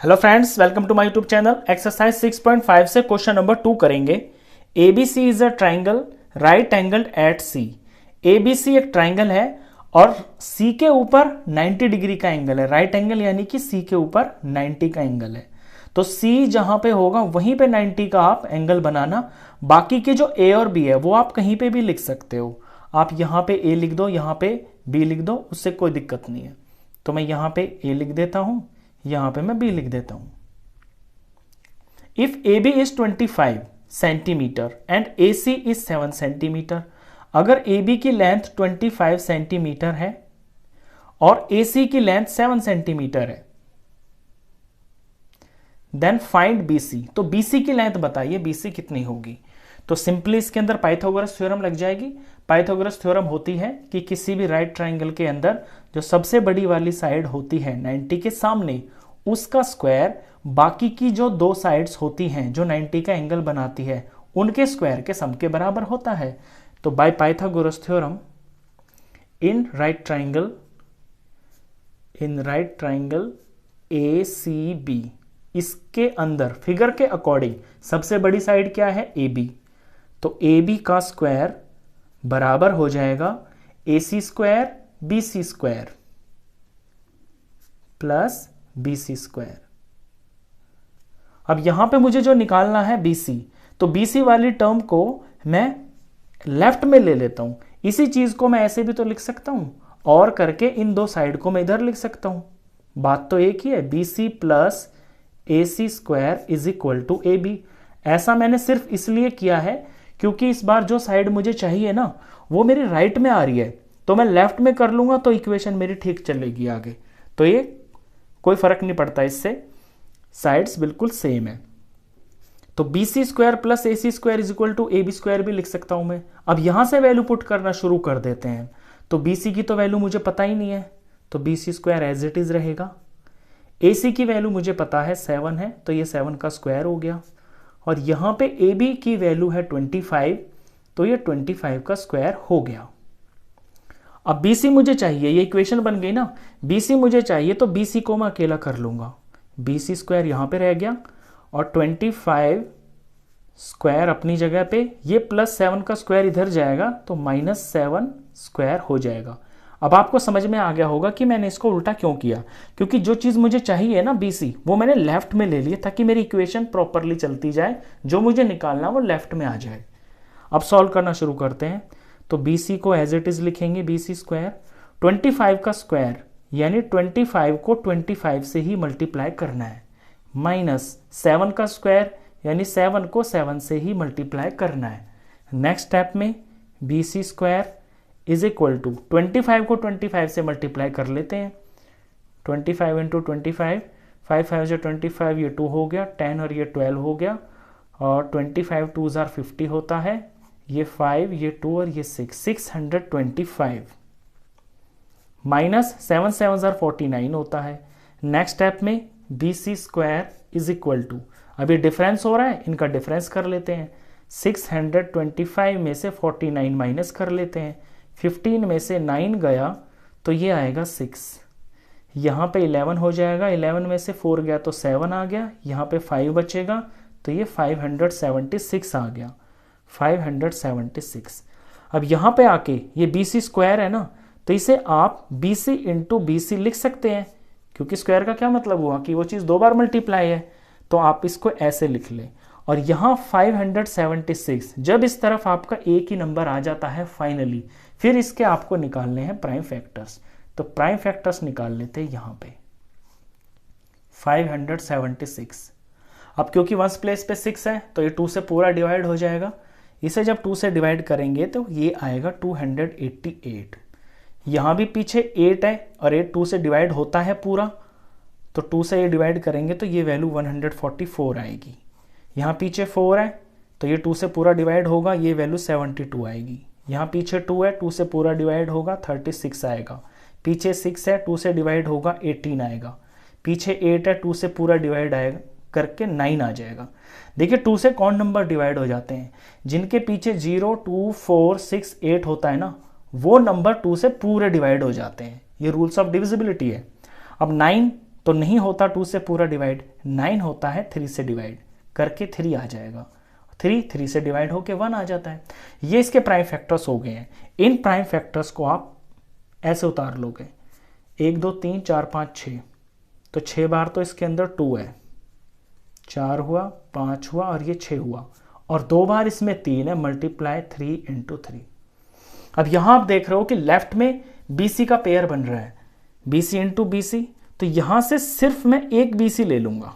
Hello friends, welcome to my YouTube channel. Exercise 6.5 से question number 2 करेंगे। ABC is a triangle right angled at C. ABC एक triangle है और सी के ऊपर 90 डिग्री का एंगल है। राइट एंगल यानी कि सी के ऊपर 90 का एंगल है, तो सी जहां पे होगा वहीं पे 90 का आप एंगल बनाना। बाकी के जो ए और बी है वो आप कहीं पे भी लिख सकते हो। आप यहां पे ए लिख दो, यहां पे बी लिख दो, उससे कोई दिक्कत नहीं है। तो मैं यहां पे ए लिख देता हूं, यहां पे मैं बी लिख देता हूं। If A B is 25 centimetre and A C is 7 centimetre, अगर ए बी की लेंथ 25 सेंटीमीटर है और ए सी की लेंथ 7 सेंटीमीटर है, देन फाइंड बी सी। तो बी सी की लेंथ बताइए, बी सी कितनी होगी। तो सिंपली इसके अंदर पाइथागोरस थ्योरम लग जाएगी। पाइथागोरस थ्योरम होती है कि किसी भी राइट ट्राइंगल के अंदर जो सबसे बड़ी वाली साइड होती है 90 के सामने, उसका स्क्वायर बाकी की जो दो साइड्स होती हैं जो 90 का एंगल बनाती है उनके स्क्वायर के सम के बराबर होता है। तो by Pythagoras theorem in right triangle A C B, इसके अंदर फिगर के अकॉर्डिंग सबसे बड़ी साइड क्या है, ए बी। तो ए बी का स्क्वायर बराबर हो जाएगा A C square B C square plus B C square. अब यहां पे मुझे जो निकालना है बी सी, तो बी सी वाली टर्म को मैं लेफ्ट में ले लेता हूं। इसी चीज को मैं ऐसे भी तो लिख सकता हूं और करके इन दो साइड को मैं इधर लिख सकता हूं। बात तो एक ही है, B C plus A C square is equal to A B. ऐसा मैंने सिर्फ इसलिए किया है क्योंकि इस बार जो साइड मुझे चाहिए ना वो मेरी राइट में आ रही है, तो मैं लेफ्ट में कर लूंगा तो इक्वेशन मेरी ठीक चलेगी आगे। तो ये कोई फर्क नहीं पड़ता, इससे साइड्स बिल्कुल सेम है। तो B C square plus A C square is equal to A B square भी लिख सकता हूं मैं। अब यहां से वैल्यू पुट करना शुरू कर देते हैं। तो बी सी की तो वैल्यू मुझे पता ही नहीं है, तो B C square as it is रहेगा। ए सी की वैल्यू मुझे पता है 7 है, तो ये 7 का स्क्वायर हो गया। और यहां पे ए बी की वैल्यू है 25, तो ये 25 का स्क्वायर हो गया। अब बी सी मुझे चाहिए, ये इक्वेशन बन गई ना। बी सी मुझे चाहिए तो बी सी को मैं अकेला कर लूंगा। बी सी स्क्वायर यहां पे रह गया और 25 स्क्वायर अपनी जगह पे, ये प्लस 7 का स्क्वायर इधर जाएगा तो -7 स्क्वायर हो जाएगा। अब आपको समझ में आ गया होगा कि मैंने इसको उल्टा क्यों किया, क्योंकि जो चीज मुझे चाहिए ना बी सी, वो मैंने लेफ्ट में ले ली ताकि मेरी इक्वेशन प्रॉपरली चलती जाए, जो मुझे निकालना वो लेफ्ट में आ जाए। अब सॉल्व करना शुरू करते हैं। तो बी सी को एज इट इज लिखेंगे, बी सी स्क्वायर 25 का स्क्वायर यानी 25 को 25 से ही मल्टीप्लाई करना है, -7 का स्क्वायर यानी 7 को 7 से ही मल्टीप्लाई करना है। नेक्स्ट स्टेप में B C square is equal to 25 को 25 से मल्टीप्लाई कर लेते हैं। 25 इंटू 25, 5 5 जो 25, ये 2 हो गया, 10 और ये 12 हो गया, और 25 2 जार 50 होता है, ये 5 ये 2 और ये 625 माइनस 7 7 जार 49 होता है। नेक्स्ट स्टेप में B C square is equal to, अब ये डिफरेंस हो रहा है, इनका डिफरेंस कर लेते हैं। 625 में से 49 माइनस कर लेते हैं, 15 में से 9 गया तो ये आएगा 6। यहाँ पे 11 हो जाएगा, 11 में से 4 गया तो 7 आ गया, यहाँ पे 5 बचेगा तो ये 576 आ गया, 576। अब यहाँ पे आके ये बी सी स्क्वायर है ना, तो इसे आप B C into B C लिख सकते हैं, क्योंकि स्क्वायर का क्या मतलब हुआ कि वो चीज़ 2 बार मल्टीप्लाई है। तो आप इसको ऐसे लिख लें। और यहाँ 576, जब इस तरफ आपका एक ही नंबर आ जाता है फाइनली, फिर इसके आपको निकालने हैं प्राइम फैक्टर्स। तो प्राइम फैक्टर्स निकाल लेते हैं यहाँ पे 576। अब क्योंकि वंस प्लेस पे 6 है तो ये 2 से पूरा डिवाइड हो जाएगा। इसे जब 2 से डिवाइड करेंगे तो ये आएगा 288। यहाँ भी पीछे 8 है और 8 2 से डिवाइड होता है पूरा, तो 2 से ये डिवाइड करेंगे तो ये वैल्यू 144 आएगी। यहाँ पीछे 4 है तो ये 2 से पूरा डिवाइड होगा, ये वैल्यू 72 आएगी। यहाँ पीछे 2 है, 2 से पूरा डिवाइड होगा 36 आएगा। पीछे 6 है, 2 से डिवाइड होगा 18 आएगा। पीछे 8 है, 2 से पूरा डिवाइड आएगा करके 9 आ जाएगा। देखिए 2 से कौन नंबर डिवाइड हो जाते हैं, जिनके पीछे 0 2 4 6 8 होता है ना, वो नंबर 2 से पूरे डिवाइड हो जाते हैं। ये रूल्स ऑफ डिविजिबिलिटी है। अब 9 तो नहीं होता 2 से पूरा डिवाइड, 9 होता है 3 से डिवाइड, करके 3 आ जाएगा, 3 से डिवाइड होके 1 आ जाता है। ये इसके प्राइम फैक्टर्स हो गए हैं। इन प्राइम फैक्टर्स को आप ऐसे उतार लोगे, 1 2 3 4 5 6, तो 6 बार तो इसके अंदर 2 है, 4 हुआ, 5 हुआ और ये 6 हुआ, और 2 बार इसमें 3 है, मल्टीप्लाई 3 इंटू 3। अब यहां आप देख रहे हो कि लेफ्ट में BC का पेयर बन रहा है, BC इंटू BC, तो यहां से सिर्फ मैं एक BC ले लूंगा,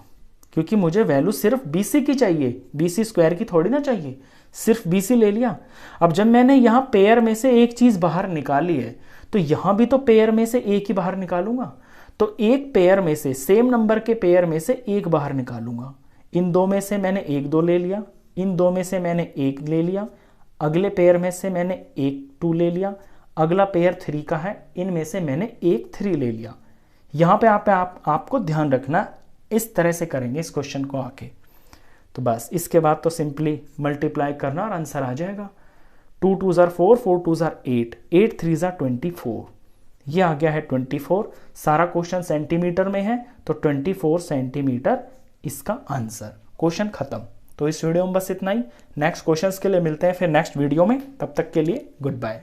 क्योंकि मुझे वैल्यू सिर्फ BC की चाहिए, BC स्क्वायर की थोड़ी ना चाहिए, सिर्फ BC ले लिया। अब जब मैंने यहां पेयर में से एक चीज बाहर निकाली है, तो यहां भी तो पेयर में से एक ही बाहर निकालूंगा, तो एक पेयर में से, सेम नंबर के पेयर में से एक बाहर निकालूंगा। इन दो में से मैंने 1 2 ले लिया, इन दो में से मैंने 1 ले लिया, अगले पेयर में से मैंने 1 2 ले लिया, अगला पेयर 3 का है, इनमें से मैंने 1 3 ले लिया। यहां पे आपको ध्यान रखना, इस तरह से करेंगे इस क्वेश्चन को आके, तो बस इसके बाद तो सिंपली मल्टीप्लाई करना और आंसर आ जाएगा। 2 2s are 4, 4 2s are 8, 8 3s are 24, ये आ गया है 24। सारा क्वेश्चन सेंटीमीटर में है, तो 24 सेंटीमीटर इसका आंसर। क्वेश्चन खत्म। तो इस वीडियो में बस इतना ही। नेक्स्ट क्वेश्चंस के लिए मिलते हैं फिर नेक्स्ट वीडियो में, तब तक के लिए गुड बाय।